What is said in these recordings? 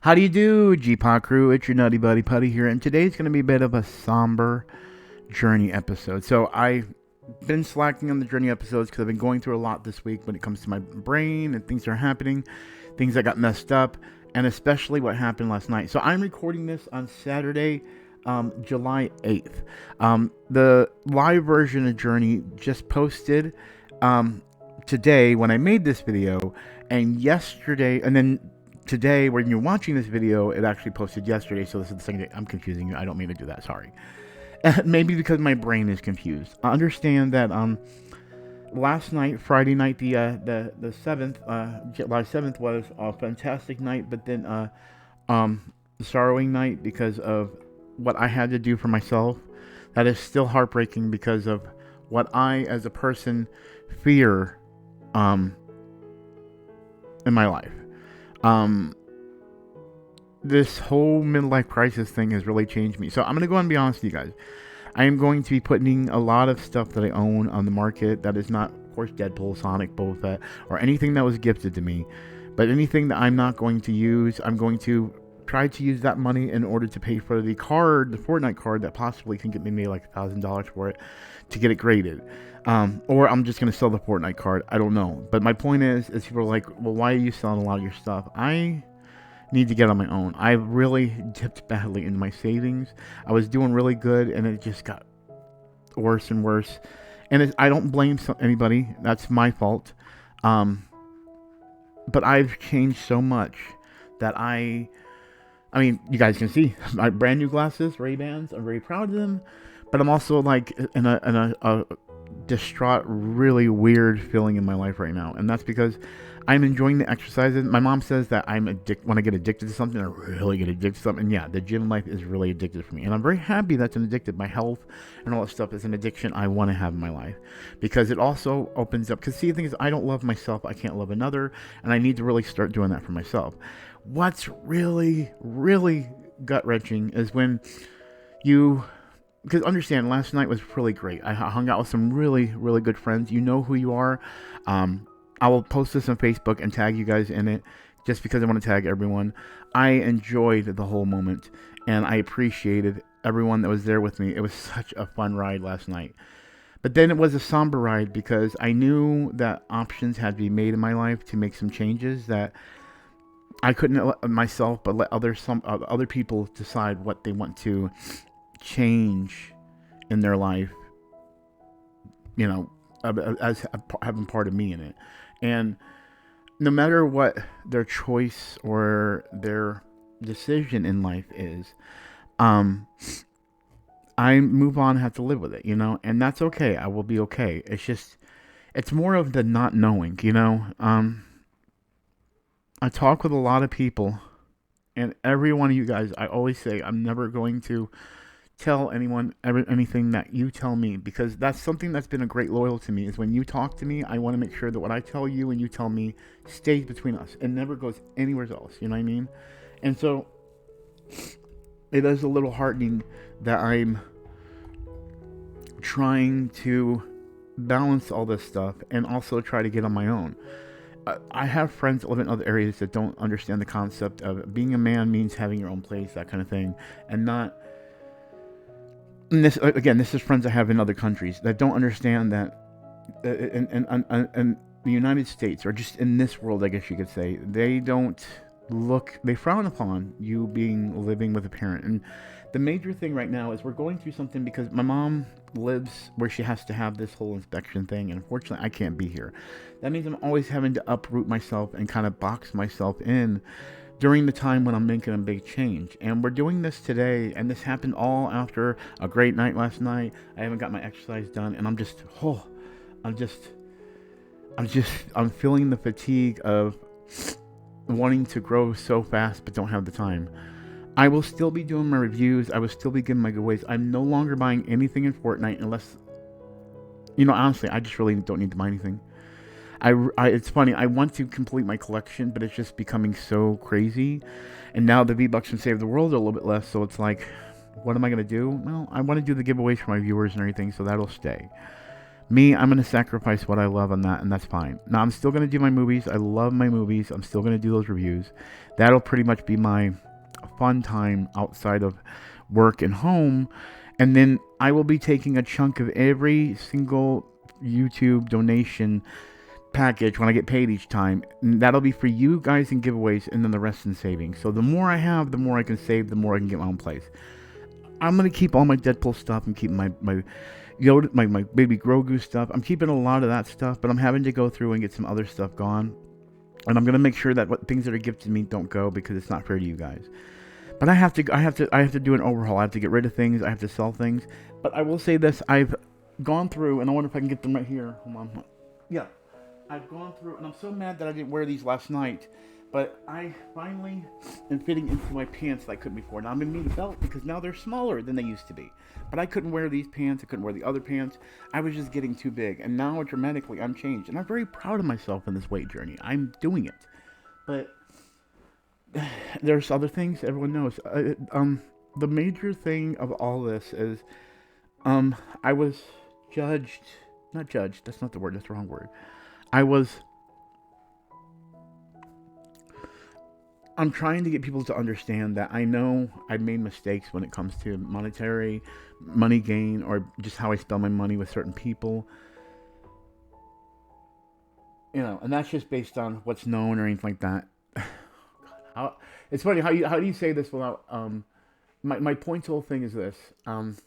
How do you do, G-Pod crew? It's your nutty buddy Putty here, and today's going to be a bit of a somber journey episode. So I've been slacking on the journey episodes because I've been going through a lot this week when it comes to my brain and things that are happening, things that got messed up, and especially what happened last night. So I'm recording this on Saturday, July 8th. The live version of Journey just posted today when I made this video, and yesterday, and then today, when you're watching this video, it actually posted yesterday, so this is the second day. I'm confusing you. I don't mean to do that. Sorry. Maybe because my brain is confused. I understand that last night, Friday night, the 7th, July 7th, was a fantastic night, but then sorrowing night because of what I had to do for myself. That is still heartbreaking because of what I, as a person, fear in my life. This whole midlife crisis thing has really changed me. So I'm going to go and be honest with you guys. I am going to be putting a lot of stuff that I own on the market that is not, of course, Deadpool, Sonic, Boba Fett, or anything that was gifted to me. But anything that I'm not going to use, I'm going to try to use that money in order to pay for the card, the Fortnite card that possibly can get me maybe like $1,000 for it to get it graded. Or I'm just going to sell the Fortnite card. I don't know. But my point is people are like, well, why are you selling a lot of your stuff? I need to get on my own. I really dipped badly in my savings. I was doing really good, and it just got worse and worse. And I don't blame anybody. That's my fault. But I've changed so much that I mean, you guys can see my brand new glasses, Ray-Bans. I'm very proud of them. But I'm also like in a distraught, really weird feeling in my life right now, and that's because I'm enjoying the exercises. My mom says that when I get addicted to something, I really get addicted to something. And yeah, the gym life is really addictive for me, and I'm very happy that's an addicted. My health and all that stuff is an addiction I want to have in my life, because it also opens up. Because see, the thing is, I don't love myself, I can't love another, and I need to really start doing that for myself. What's really, really gut wrenching is when you. Because understand, last night was really great. I hung out with some really, really good friends. You know who you are. I will post this on Facebook and tag you guys in it, just because I want to tag everyone. I enjoyed the whole moment, and I appreciated everyone that was there with me. It was such a fun ride last night. But then it was a somber ride because I knew that options had to be made in my life to make some changes that I couldn't let myself, but let other people decide what they want to change in their life, as having part of me in it. And no matter what their choice or their decision in life is, I move on and have to live with it, and that's okay. I will be okay. It's more of the not knowing, I talk with a lot of people, and every one of you guys, I always say, I'm never going to tell anyone anything that you tell me, because that's something that's been a great loyalty to me, is when you talk to me, I want to make sure that what I tell you and you tell me stays between us and never goes anywhere else. You know what I mean? And so it is a little heartening that I'm trying to balance all this stuff and also try to get on my own. I have friends that live in other areas that don't understand the concept of being a man means having your own place, that kind of thing, and not. And this is friends I have in other countries that don't understand that in the United States, or just in this world, I guess you could say, they frown upon you living with a parent. And the major thing right now is we're going through something because my mom lives where she has to have this whole inspection thing, and unfortunately I can't be here. That means I'm always having to uproot myself and kind of box myself in during the time when I'm making a big change. And we're doing this today, and this happened all after a great night last night. I haven't got my exercise done, and I'm feeling the fatigue of wanting to grow so fast but don't have the time. I will still be doing my reviews. I will still be giving my giveaways. I'm no longer buying anything in Fortnite unless, honestly, I just really don't need to buy anything. It's funny, I want to complete my collection, but it's just becoming so crazy. And now the V-Bucks from Save the World are a little bit less, so it's like, what am I going to do? Well, I want to do the giveaways for my viewers and everything, so that'll stay. Me, I'm going to sacrifice what I love on that, and that's fine. Now, I'm still going to do my movies. I love my movies. I'm still going to do those reviews. That'll pretty much be my fun time outside of work and home. And then I will be taking a chunk of every single YouTube donation package when I get paid each time. And that'll be for you guys in giveaways, and then the rest in savings. So the more I have, the more I can save, the more I can get my own place. I'm gonna keep all my Deadpool stuff. I'm keeping my Yoda, my baby Grogu stuff. I'm keeping a lot of that stuff, but I'm having to go through and get some other stuff gone. And I'm gonna make sure that what things that are gifted to me don't go, because it's not fair to you guys. But I have to do an overhaul. I have to get rid of things. I have to sell things. But I will say this: I've gone through, and I wonder if I can get them right here. Hold on. Yeah, I've gone through, and I'm so mad that I didn't wear these last night. But I finally am fitting into my pants that I couldn't before. Now I'm gonna need a belt because now they're smaller than they used to be. But I couldn't wear these pants. I couldn't wear the other pants. I was just getting too big. And now dramatically I'm changed. And I'm very proud of myself in this weight journey. I'm doing it. But there's other things everyone knows. The major thing of all this is I was judged. Not judged. That's not the word. That's the wrong word. I'm trying to get people to understand that I know I've made mistakes when it comes to monetary money gain, or just how I spend my money with certain people. And that's just based on what's known or anything like that. how, it's funny how do you say this without my point to the whole thing is this. I'm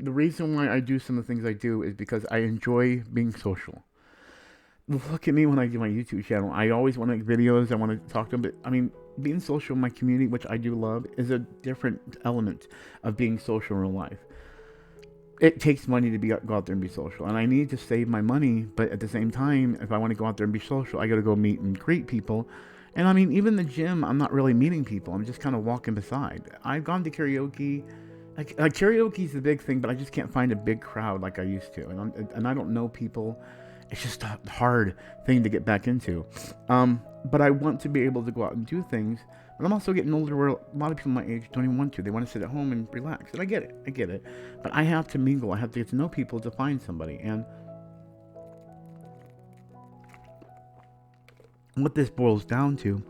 the reason why I do some of the things I do is because I enjoy being social. Look at me when I do my YouTube channel. I always want to make videos. I want to talk to them. But I mean, being social in my community, which I do love, is a different element of being social in real life. It takes money to go out there and be social, and I need to save my money. But at the same time, if I want to go out there and be social, I got to go meet and greet people. And I mean, even the gym, I'm not really meeting people. I'm just kind of walking beside. I've gone to karaoke. Karaoke is the big thing, but I just can't find a big crowd like I used to, and I don't know people. It's just a hard thing to get back into. But I want to be able to go out and do things. But I'm also getting older where a lot of people my age don't even want to. They want to sit at home and relax. And I get it. But I have to mingle. I have to get to know people to find somebody. And what this boils down to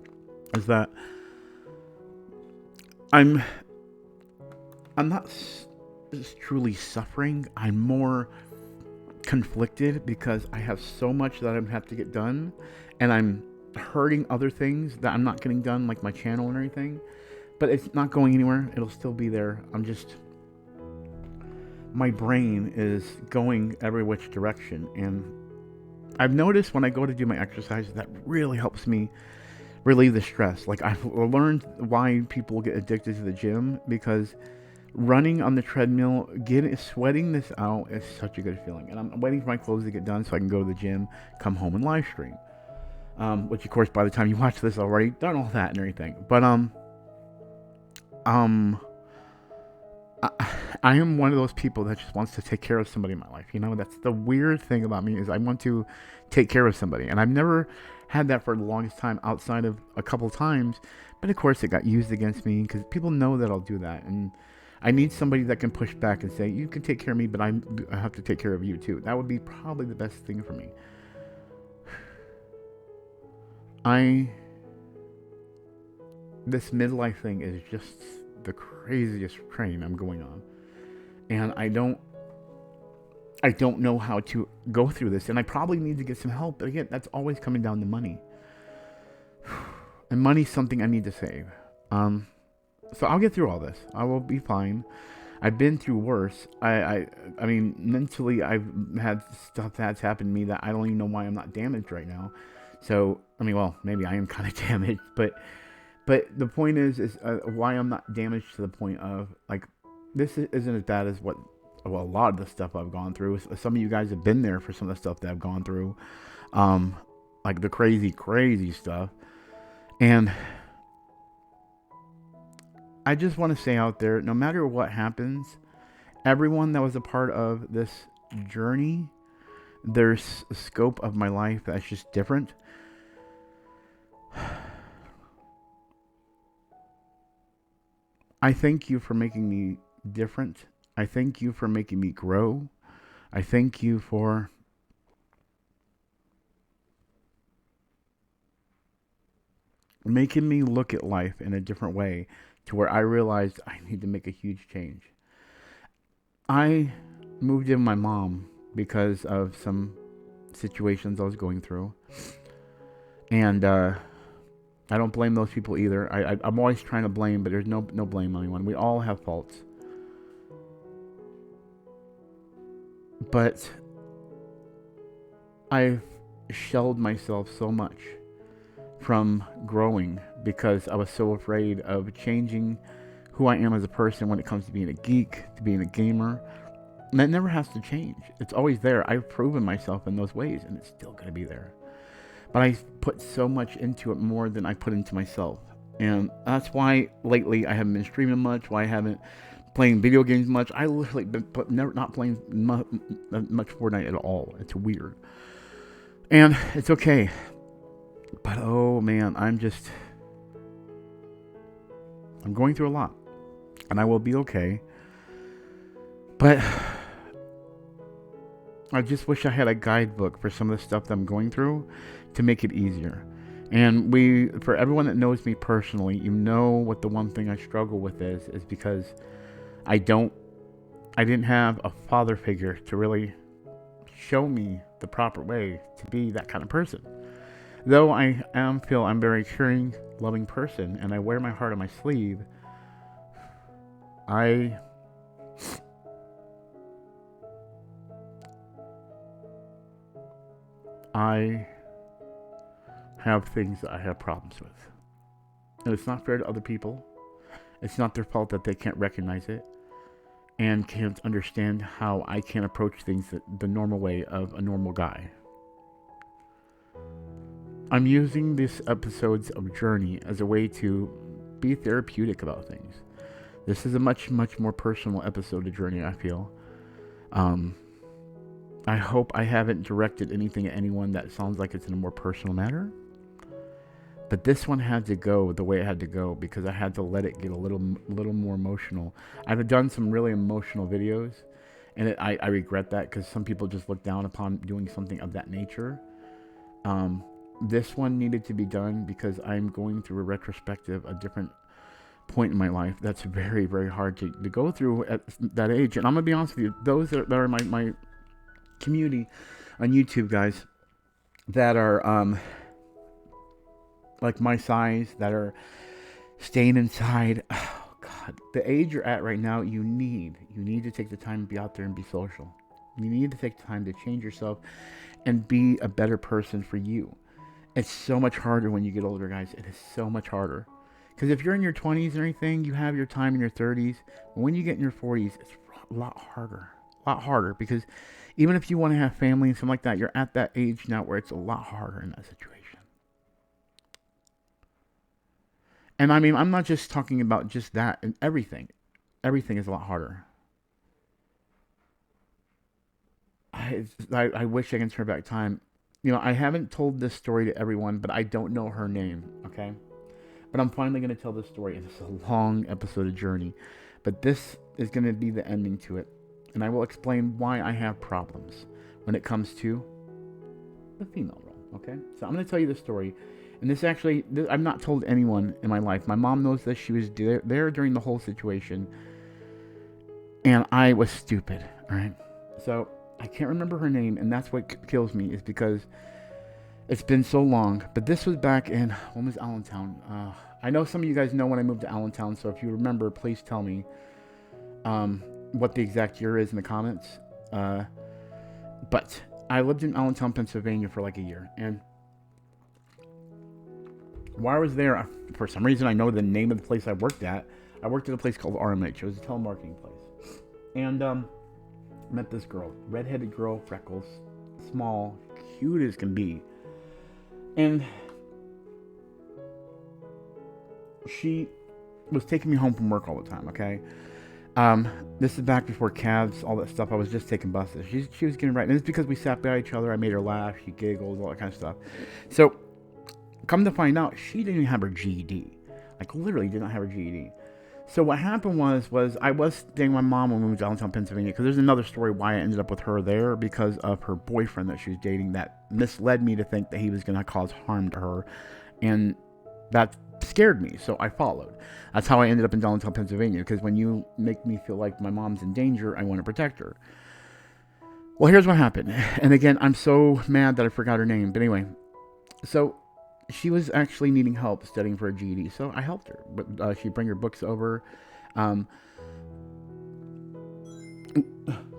is that I'm not truly suffering. I'm more conflicted because I have so much that I have to get done, and I'm hurting other things that I'm not getting done, like my channel and everything. But it's not going anywhere. It'll still be there. My brain is going every which direction, and I've noticed when I go to do my exercises that really helps me relieve the stress. Like, I've learned why people get addicted to the gym, because running on the treadmill, sweating this out is such a good feeling. And I'm waiting for my clothes to get done so I can go to the gym, come home and live stream. Which of course by the time you watch this, I've already done all that and everything. But I am one of those people that just wants to take care of somebody in my life. That's the weird thing about me, is I want to take care of somebody. And I've never had that for the longest time, outside of a couple times. But of course it got used against me, because people know that I'll do that. And I need somebody that can push back and say, you can take care of me, but I have to take care of you too. That would be probably the best thing for me. This midlife thing is just the craziest train I'm going on. And I don't know how to go through this. And I probably need to get some help. But again, that's always coming down to money. And money's something I need to save. So I'll get through all this. I will be fine. I've been through worse. I mean, mentally, I've had stuff that's happened to me that I don't even know why I'm not damaged right now. So, I mean, well, maybe I am kind of damaged, but the point is why I'm not damaged to the point of, like, this isn't as bad as a lot of the stuff I've gone through. Some of you guys have been there for some of the stuff that I've gone through, like the crazy stuff. And I just want to say out there, no matter what happens, everyone that was a part of this journey, there's a scope of my life that's just different. I thank you for making me different. I thank you for making me grow. I thank you for making me look at life in a different way to where I realized I need to make a huge change. I moved in with my mom because of some situations I was going through. And I don't blame those people either. I'm always trying to blame, but there's no blame on anyone. We all have faults. But I've shelled myself so much from growing because I was so afraid of changing who I am as a person when it comes to being a geek, to being a gamer. And that never has to change. It's always there. I've proven myself in those ways, and it's still going to be there. But I put so much into it more than I put into myself. And that's why lately I haven't been streaming much, why I haven't playing video games much. I literally been never not playing much Fortnite at all. It's weird. And it's okay. But oh man, I'm going through a lot. And I will be okay. But I just wish I had a guidebook for some of the stuff that I'm going through to make it easier. And for everyone that knows me personally, you know what the one thing I struggle with is because I didn't have a father figure to really show me the proper way to be that kind of person. Though I'm a very caring, loving person, and I wear my heart on my sleeve, I have things that I have problems with. And it's not fair to other people. It's not their fault that they can't recognize it and can't understand how I can't approach things the normal way of a normal guy. I'm using these episodes of Journey as a way to be therapeutic about things. This is a much, much more personal episode of Journey, I feel. I hope I haven't directed anything at anyone that sounds like it's in a more personal manner. But this one had to go the way it had to go because I had to let it get a little more emotional. I've done some really emotional videos, and I regret that because some people just look down upon doing something of that nature. This one needed to be done because I'm going through a retrospective, a different point in my life that's very, very hard to go through at that age. And I'm going to be honest with you, those that are my community on YouTube, guys, that are like my size, that are staying inside. Oh God, the age you're at right now, you need to take the time to be out there and be social. You need to take the time to change yourself and be a better person for you. It's so much harder when you get older, guys. It is so much harder. Because if you're in your 20s or anything, you have your time in your 30s. But when you get in your 40s, it's a lot harder. A lot harder. Because even if you want to have family and something like that, you're at that age now where it's a lot harder in that situation. And I mean, I'm not just talking about just that and everything. Everything is a lot harder. I wish I can turn back time. You know, I haven't told this story to everyone, but I don't know her name, okay? But I'm finally going to tell this story. It's a long episode of Journey. But this is going to be the ending to it. And I will explain why I have problems when it comes to the female role, okay? So I'm going to tell you the story. And this actually, I've not told anyone in my life. My mom knows this. She was there during the whole situation. And I was stupid, all right? So I can't remember her name, and that's what kills me, is because it's been so long. But this was back in, when was Allentown? I know some of you guys know when I moved to Allentown, so if you remember, please tell me what the exact year is in the comments. But I lived in Allentown, Pennsylvania for like a year, and while I was there, for some reason I know the name of the place I worked at. I worked at a place called RMH. It was a telemarketing place. And met this girl, redheaded girl, freckles, small, cute as can be. And she was taking me home from work all the time, okay? This is back before cabs, all that stuff. I was just taking buses. She was getting right. And it's because we sat by each other. I made her laugh. She giggled, all that kind of stuff. So, come to find out, she didn't even have her GED. Like, literally did not have her GED. So what happened was I was staying with my mom when we moved to downtown Pennsylvania, because there's another story why I ended up with her there, because of her boyfriend that she was dating that misled me to think that he was going to cause harm to her, and that scared me, so I followed. That's how I ended up in downtown Pennsylvania, because when you make me feel like my mom's in danger, I want to protect her. Well, here's what happened, and again, I'm so mad that I forgot her name, but anyway, so she was actually needing help studying for a GED, so I helped her. But she'd bring her books over. Um,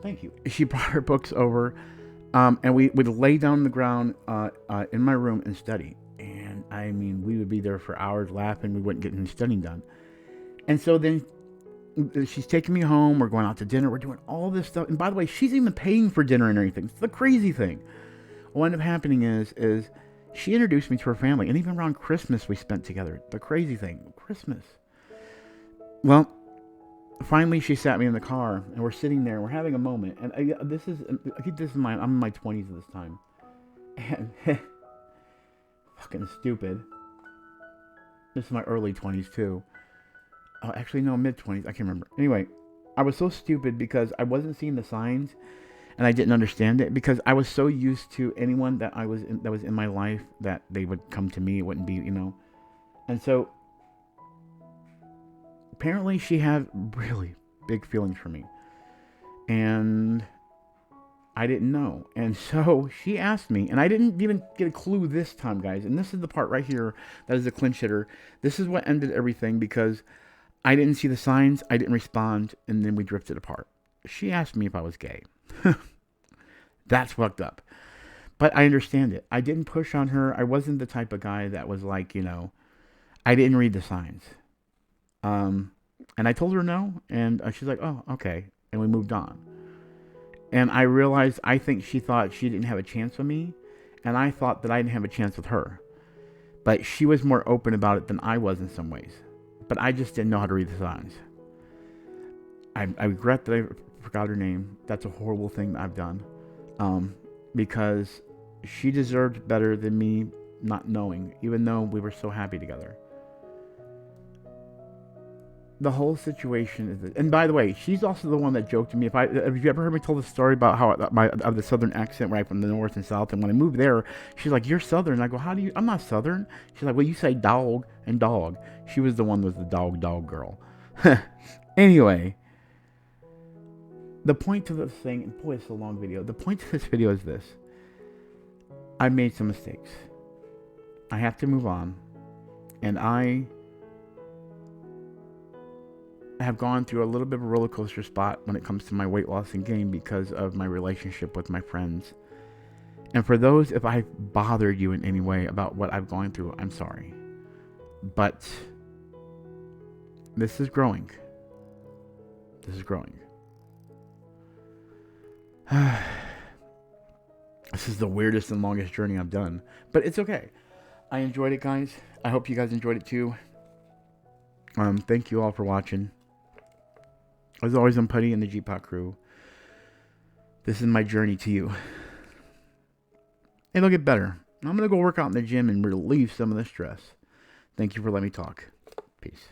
Thank you. She brought her books over, and we would lay down on the ground in my room and study. And I mean, we would be there for hours laughing. We wouldn't get any studying done. And so then she's taking me home. We're going out to dinner. We're doing all this stuff. And by the way, she's even paying for dinner and everything. It's the crazy thing. What ended up happening is she introduced me to her family. And even around Christmas, we spent together. The crazy thing, Christmas. Well, finally, she sat me in the car, and we're sitting there, and we're having a moment. And I keep this in mind. I'm in my 20s at this time, and fucking stupid. This is my early 20s too. Oh, actually, no, mid 20s. I can't remember. Anyway, I was so stupid because I wasn't seeing the signs, and I didn't understand it because I was so used to anyone that was in my life that they would come to me. It wouldn't be, and so. Apparently, she had really big feelings for me. And I didn't know. And so she asked me, and I didn't even get a clue this time, guys. And this is the part right here that is the clinch hitter. This is what ended everything because I didn't see the signs, I didn't respond, and then we drifted apart. She asked me if I was gay. That's fucked up. But I understand it. I didn't push on her. I wasn't the type of guy that was like, I didn't read the signs. And I told her no, and she's like, oh, okay. And we moved on. And I realized, I think she thought she didn't have a chance with me, and I thought that I didn't have a chance with her. But she was more open about it than I was in some ways. But I just didn't know how to read the signs. I regret that I forgot her name. That's a horrible thing that I've done. Because she deserved better than me not knowing, even though we were so happy together. The whole situation is, and by the way, she's also the one that joked to me. Have you ever heard me tell the story about how of the southern accent, right, from the north and south? And when I moved there, she's like, "You're southern." I go, "How do you? I'm not southern." She's like, "Well, you say dog and dog." She was the one that was the dog girl. Anyway, the point to this thing, and boy, it's a long video. The point to this video is this: I made some mistakes. I have to move on, and I have gone through a little bit of a roller coaster spot when it comes to my weight loss and gain because of my relationship with my friends. And for those, if I've bothered you in any way about what I've gone through, I'm sorry. But this is growing. This is growing. This is the weirdest and longest journey I've done. But it's okay. I enjoyed it, guys. I hope you guys enjoyed it too. Thank you all for watching. As always, I'm Putty and the G-Pot crew. This is my journey to you. It'll get better. I'm going to go work out in the gym and relieve some of the stress. Thank you for letting me talk. Peace.